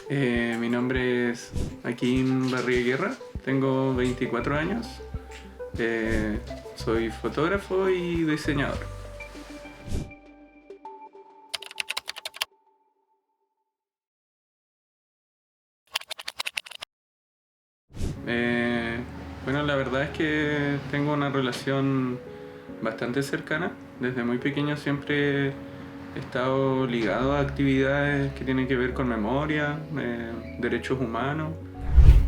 Mi nombre es Akin Barriga, tengo 24 años, soy fotógrafo y diseñador. Eh, bueno, la verdad es que tengo una relación bastante cercana. Desde muy pequeño siempre he estado ligado a actividades que tienen que ver con memoria, derechos humanos,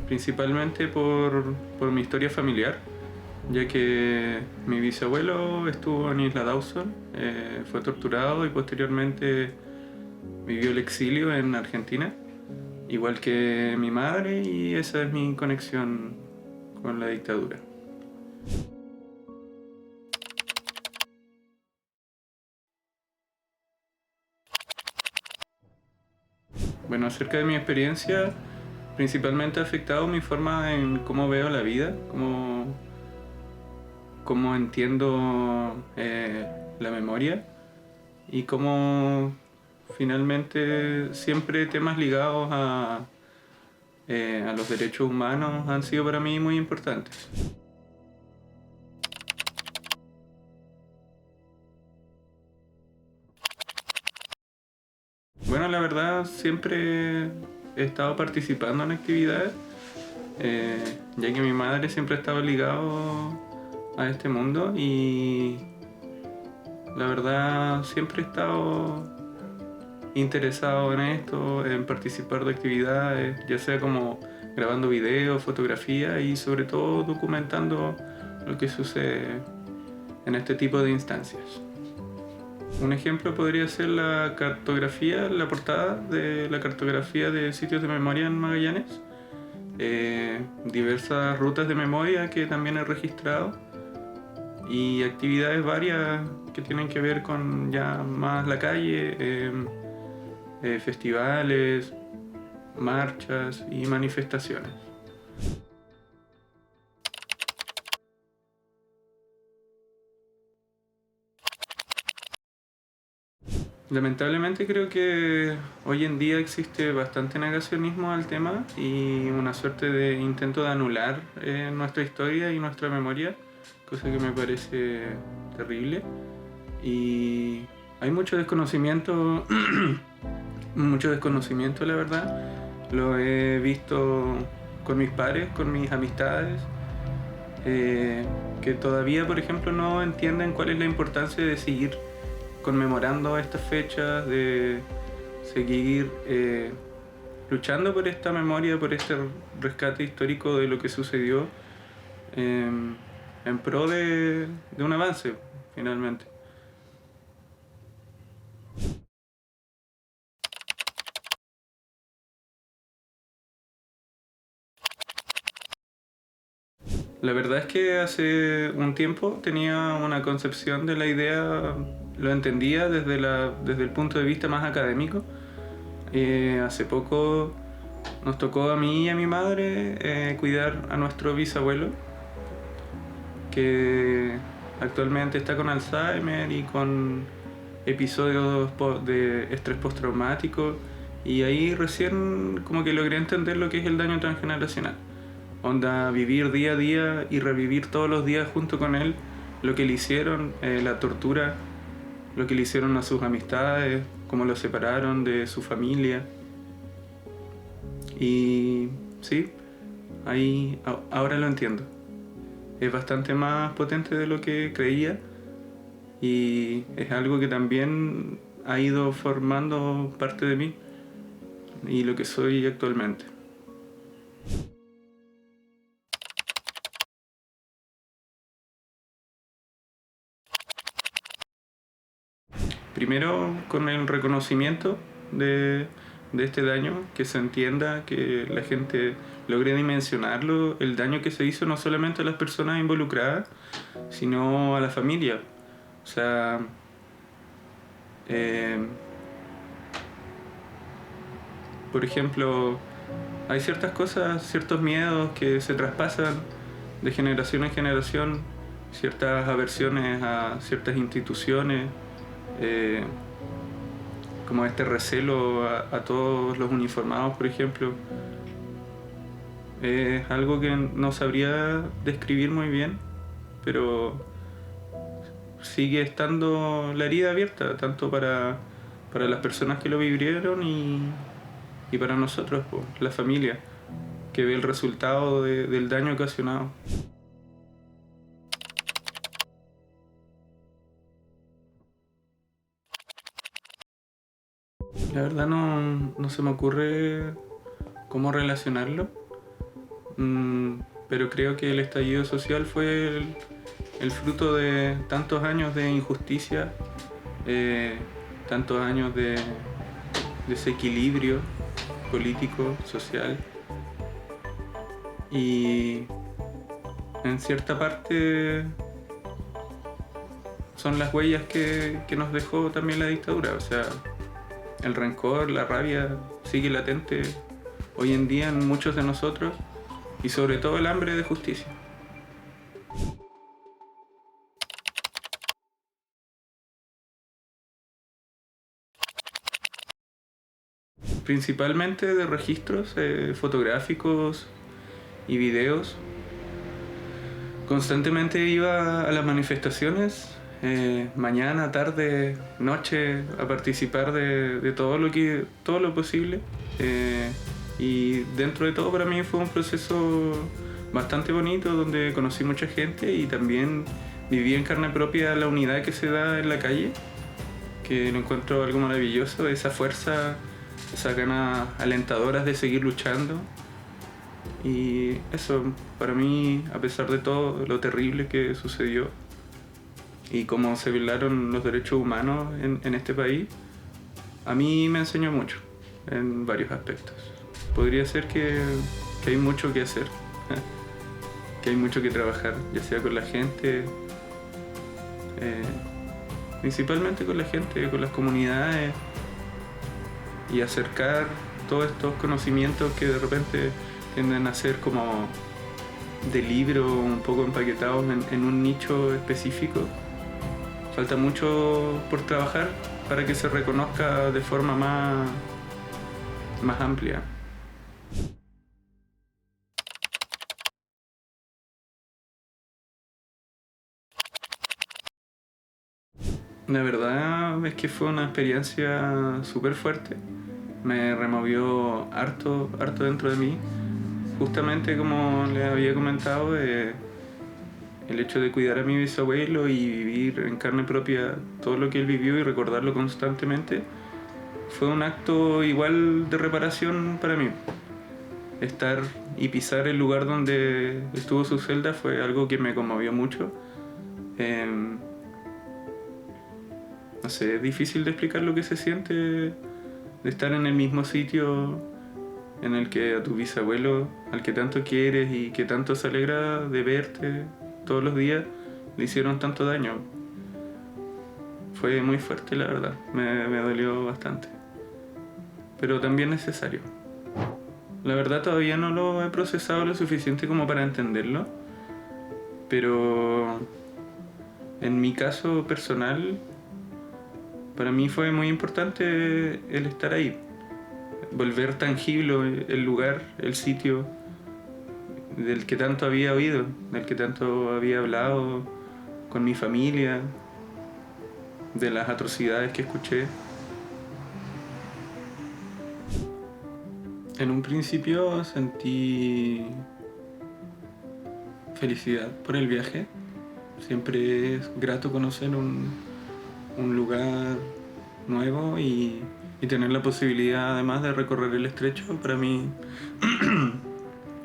principalmente por mi historia familiar, ya que mi bisabuelo estuvo en Isla Dawson, fue torturado y posteriormente vivió el exilio en Argentina, igual que mi madre, y esa es mi conexión con la dictadura. Bueno, acerca de mi experiencia, principalmente ha afectado mi forma en cómo veo la vida, cómo entiendo la memoria y cómo finalmente siempre temas ligados a los derechos humanos han sido para mí muy importantes. Bueno, la verdad siempre he estado participando en actividades, ya que mi madre siempre ha estado ligado a este mundo y la verdad siempre he estado interesado en esto, en participar de actividades, ya sea como grabando videos, fotografía y sobre todo documentando lo que sucede en este tipo de instancias. Un ejemplo podría ser la cartografía, la portada de la cartografía de sitios de memoria en Magallanes, diversas rutas de memoria que también he registrado y actividades varias que tienen que ver con ya más la calle, festivales, marchas y manifestaciones. Lamentablemente creo que hoy en día existe bastante negacionismo al tema y una suerte de intento de anular nuestra historia y nuestra memoria, cosa que me parece terrible. Y hay mucho desconocimiento, mucho desconocimiento la verdad. Lo he visto con mis pares, con mis amistades, que todavía por ejemplo no entienden cuál es la importancia de seguir conmemorando estas fechas, de seguir luchando por esta memoria, por este rescate histórico de lo que sucedió, eh, en pro de un avance, finalmente. La verdad es que hace un tiempo tenía una concepción de la idea, lo entendía desde el punto de vista más académico. Hace poco nos tocó a mí y a mi madre cuidar a nuestro bisabuelo, que actualmente está con Alzheimer y con episodios de estrés postraumático, y ahí recién como que logré entender lo que es el daño transgeneracional. Onda, vivir día a día y revivir todos los días junto con él lo que le hicieron, la tortura, lo que le hicieron a sus amistades, cómo lo separaron de su familia. Y sí, ahora lo entiendo. Es bastante más potente de lo que creía y es algo que también ha ido formando parte de mí y lo que soy actualmente. Primero, con el reconocimiento de este daño, que se entienda, que la gente logre dimensionarlo, el daño que se hizo no solamente a las personas involucradas, sino a la familia. O sea, eh, por ejemplo, hay ciertas cosas, ciertos miedos que se traspasan de generación en generación, ciertas aversiones a ciertas instituciones, eh, como este recelo a todos los uniformados, por ejemplo. Es algo que no sabría describir muy bien, pero sigue estando la herida abierta, tanto para las personas que lo vivieron y para nosotros, pues, la familia, que ve el resultado del daño ocasionado. La verdad no se me ocurre cómo relacionarlo, pero creo que el estallido social fue el fruto de tantos años de injusticia, tantos años de desequilibrio político, social, y en cierta parte son las huellas que nos dejó también la dictadura. O sea, el rencor, la rabia sigue latente hoy en día en muchos de nosotros, y sobre todo el hambre de justicia. Principalmente de registros fotográficos y videos. Constantemente iba a las manifestaciones, mañana, tarde, noche, a participar de todo lo posible. Y dentro de todo, para mí fue un proceso bastante bonito, donde conocí mucha gente y también viví en carne propia la unidad que se da en la calle, que lo encuentro algo maravilloso, esa fuerza, esas ganas alentadoras de seguir luchando. Y eso, para mí, a pesar de todo lo terrible que sucedió y cómo se violaron los derechos humanos en este país, a mí me enseñó mucho en varios aspectos. Podría ser que hay mucho que hacer, que hay mucho que trabajar, ya sea con la gente, principalmente con la gente, con las comunidades, y acercar todos estos conocimientos que de repente tienden a ser como de libro, un poco empaquetados en un nicho específico. Falta mucho por trabajar para que se reconozca de forma más amplia. La verdad es que fue una experiencia súper fuerte. Me removió harto dentro de mí. Justamente como les había comentado, el hecho de cuidar a mi bisabuelo y vivir en carne propia todo lo que él vivió y recordarlo constantemente fue un acto igual de reparación para mí. Estar y pisar el lugar donde estuvo su celda fue algo que me conmovió mucho. No sé, es difícil de explicar lo que se siente de estar en el mismo sitio en el que a tu bisabuelo, al que tanto quieres y que tanto se alegra de verte todos los días, le hicieron tanto daño. Fue muy fuerte, la verdad, me dolió bastante, pero también necesario. La verdad todavía no lo he procesado lo suficiente como para entenderlo, pero en mi caso personal, para mí fue muy importante el estar ahí, volver tangible el lugar, el sitio del que tanto había oído, del que tanto había hablado con mi familia, de las atrocidades que escuché. En un principio sentí felicidad por el viaje. Siempre es grato conocer un lugar nuevo y tener la posibilidad además de recorrer el estrecho. Para mí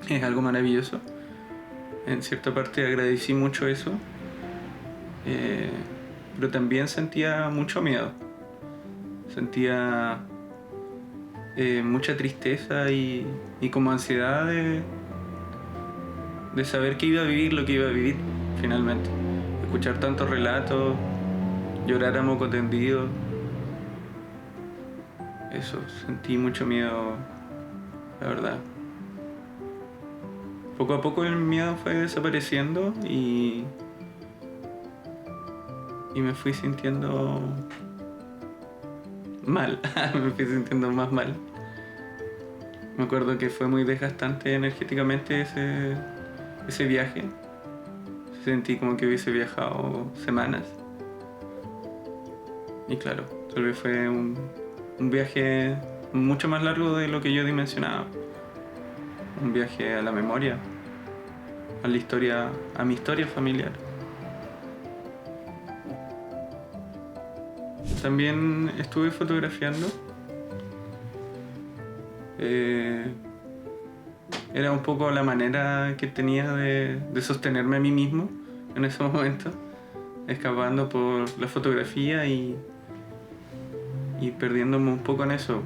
es algo maravilloso. En cierta parte agradecí mucho eso, pero también sentía mucho miedo. Sentía mucha tristeza y como ansiedad de saber que iba a vivir lo que iba a vivir finalmente. Escuchar tantos relatos, llorar a moco tendido. Eso, sentí mucho miedo, la verdad. Poco a poco el miedo fue desapareciendo y me fui sintiendo mal, me fui sintiendo más mal. Me acuerdo que fue muy desgastante energéticamente ese viaje. Sentí como que hubiese viajado semanas. Y claro, tal vez fue un viaje mucho más largo de lo que yo dimensionaba. Un viaje a la memoria, a la historia, a mi historia familiar. También estuve fotografiando. Era un poco la manera que tenía de sostenerme a mí mismo en ese momento, escapando por la fotografía y perdiéndome un poco en eso.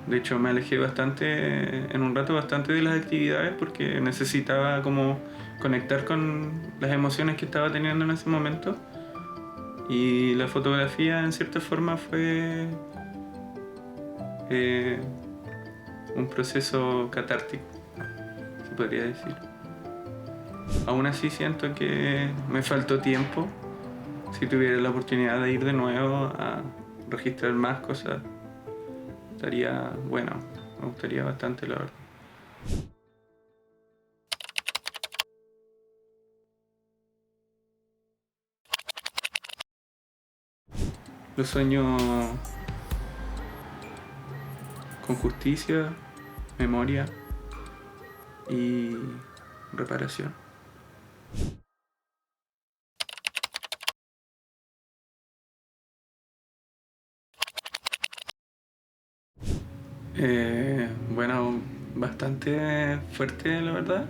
De hecho, me alejé bastante, en un rato bastante de las actividades porque necesitaba como conectar con las emociones que estaba teniendo en ese momento. Y la fotografía en cierta forma fue un proceso catártico, se podría decir. Aún así siento que me faltó tiempo. Si tuviera la oportunidad de ir de nuevo a registrar más cosas, estaría bueno, me gustaría bastante, la verdad. Lo sueño con justicia, memoria y reparación. Bueno, bastante fuerte, la verdad.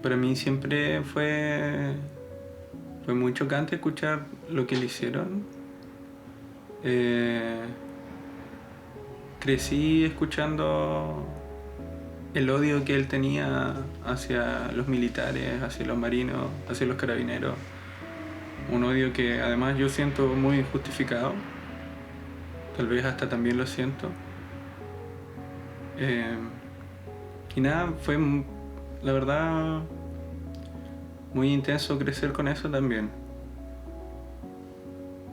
Para mí siempre fue muy chocante escuchar lo que le hicieron. Eh, Crecí escuchando el odio que él tenía hacia los militares, hacia los marinos, hacia los carabineros. Un odio que además yo siento muy justificado. Tal vez hasta también lo siento. Y nada, fue la verdad muy intenso crecer con eso también.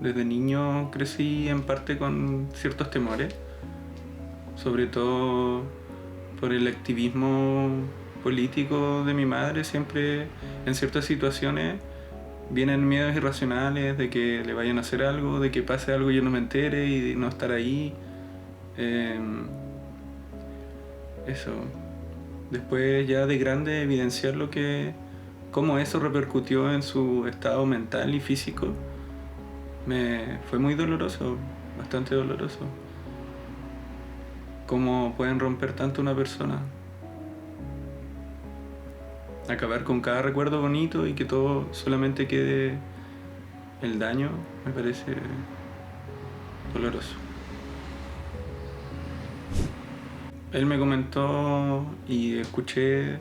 Desde niño crecí en parte con ciertos temores, sobre todo por el activismo político de mi madre. Siempre en ciertas situaciones vienen miedos irracionales de que le vayan a hacer algo, de que pase algo y yo no me entere y no estar ahí. Eso. Después ya de grande evidenciar cómo eso repercutió en su estado mental y físico, fue muy doloroso, bastante doloroso. Cómo pueden romper tanto una persona. Acabar con cada recuerdo bonito y que todo solamente quede el daño, me parece doloroso. Él me comentó y escuché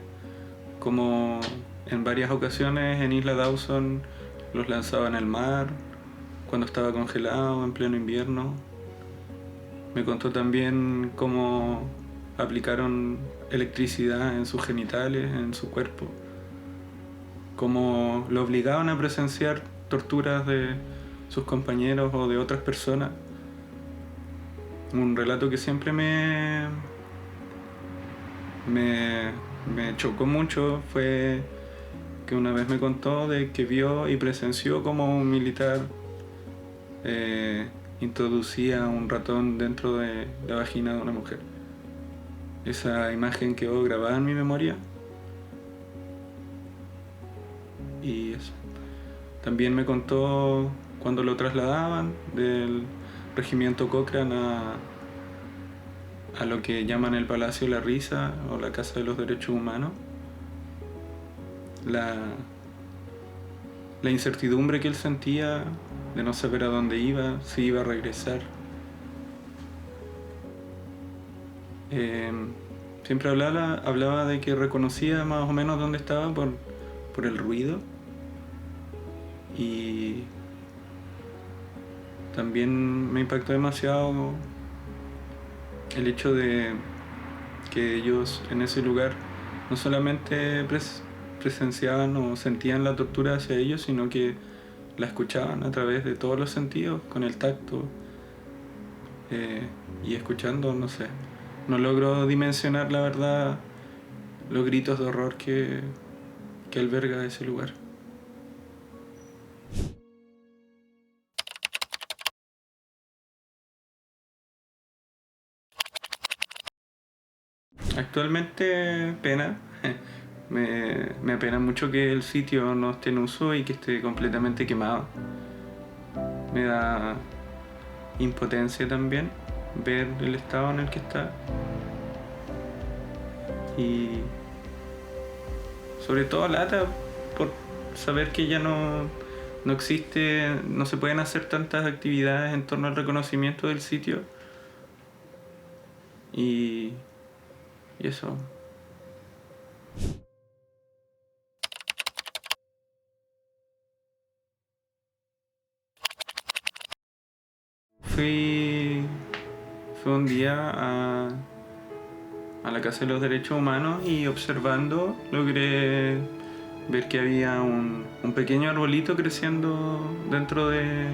como en varias ocasiones en Isla Dawson los lanzaban al mar cuando estaba congelado en pleno invierno. Me contó también cómo aplicaron electricidad en sus genitales, en su cuerpo, cómo lo obligaban a presenciar torturas de sus compañeros o de otras personas. Un relato que siempre me chocó mucho fue que una vez me contó de que vio y presenció como un militar introducía un ratón dentro de la vagina de una mujer. Esa imagen quedó grabada en mi memoria. Y eso. También me contó cuando lo trasladaban del regimiento Cochrane a lo que llaman el Palacio de la Risa o la Casa de los Derechos Humanos. La incertidumbre que él sentía de no saber a dónde iba, si iba a regresar. Siempre hablaba de que reconocía más o menos dónde estaba por el ruido. Y también me impactó demasiado el hecho de que ellos en ese lugar no solamente presenciaban o sentían la tortura hacia ellos, sino que la escuchaban a través de todos los sentidos, con el tacto, y escuchando, no sé. No logro dimensionar la verdad los gritos de horror que alberga ese lugar. Actualmente pena. Me apena mucho que el sitio no esté en uso y que esté completamente quemado. Me da impotencia también ver el estado en el que está. Y sobre todo lata por saber que ya no existe, no se pueden hacer tantas actividades en torno al reconocimiento del sitio. Y eso. Fui, fui un día a la Casa de los Derechos Humanos y observando logré ver que había un pequeño arbolito creciendo dentro de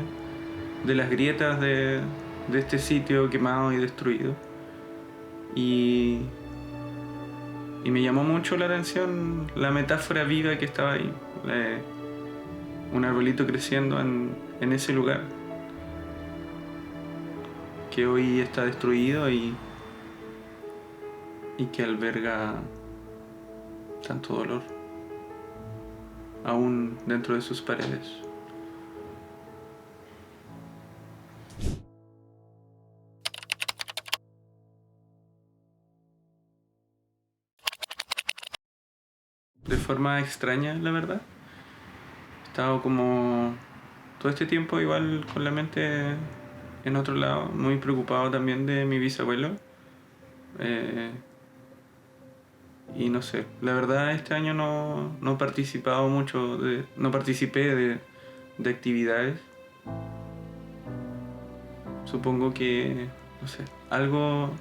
las grietas de este sitio quemado y destruido. Y, y me llamó mucho la atención la metáfora viva que estaba ahí. Un arbolito creciendo en ese lugar que hoy está destruido y que alberga tanto dolor aún dentro de sus paredes. De forma extraña, la verdad. He estado como todo este tiempo igual con la mente en otro lado, muy preocupado también de mi bisabuelo. Eh, y no sé, la verdad este año no he participado mucho, no participé de actividades. Supongo que, no sé, algo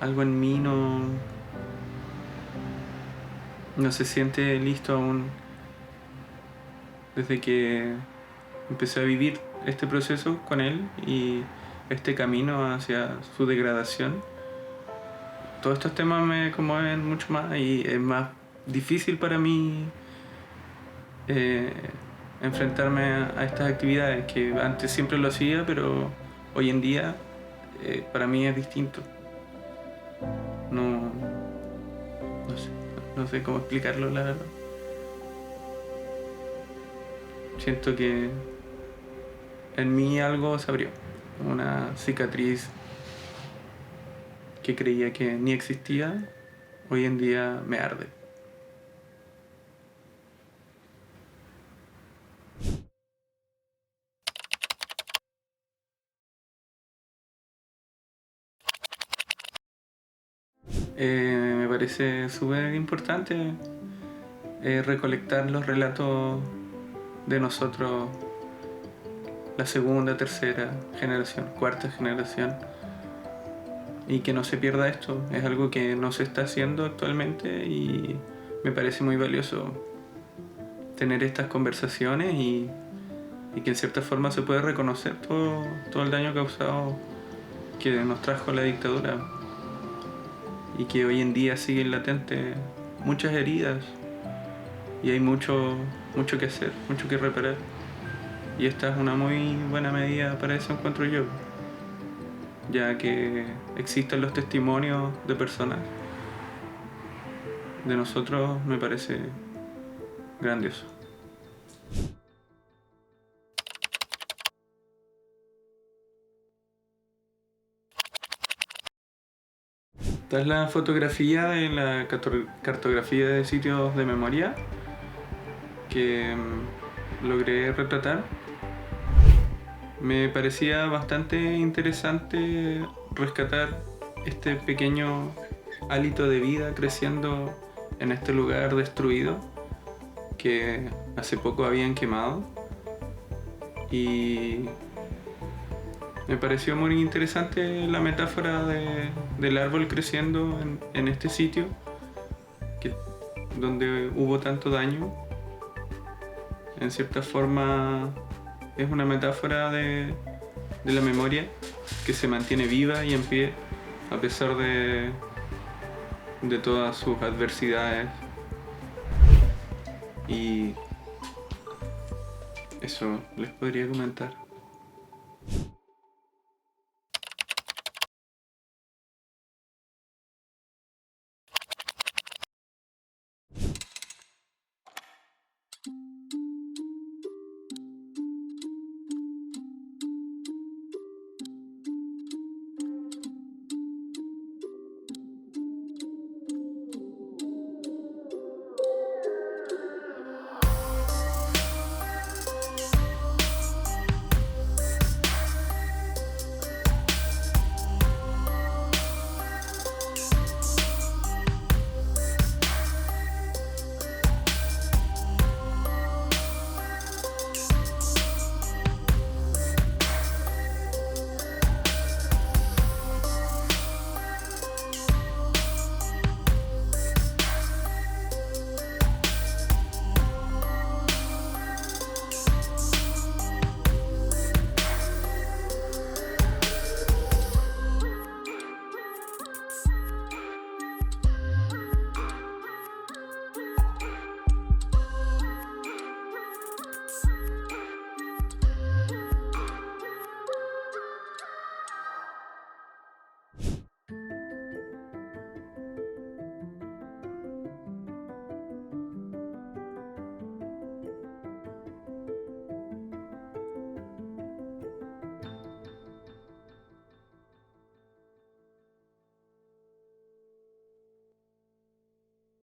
en mí no se siente listo aún desde que empecé a vivir este proceso con él y este camino hacia su degradación. Todos estos temas me conmueven mucho más y es más difícil para mí eh, enfrentarme a estas actividades que antes siempre lo hacía, pero hoy en día para mí es distinto. No, no sé cómo explicarlo, la verdad. Siento que en mí algo se abrió, una cicatriz que creía que ni existía, hoy en día me arde. Me parece súper importante recolectar los relatos de nosotros, la segunda, tercera generación, cuarta generación, y que no se pierda esto. Es algo que no se está haciendo actualmente y me parece muy valioso tener estas conversaciones y que en cierta forma se puede reconocer todo el daño causado que nos trajo la dictadura y que hoy en día siguen latentes muchas heridas y hay mucho que hacer, mucho que reparar. Y esta es una muy buena medida para eso, encuentro yo, ya que existen los testimonios de personas de nosotros, me parece grandioso. Esta es la fotografía de la cartografía de sitios de memoria que logré retratar. Me parecía bastante interesante rescatar este pequeño hálito de vida creciendo en este lugar destruido que hace poco habían quemado, y me pareció muy interesante la metáfora del árbol creciendo en este sitio donde hubo tanto daño. En cierta forma es una metáfora de la memoria que se mantiene viva y en pie a pesar de todas sus adversidades. Y eso les podría comentar.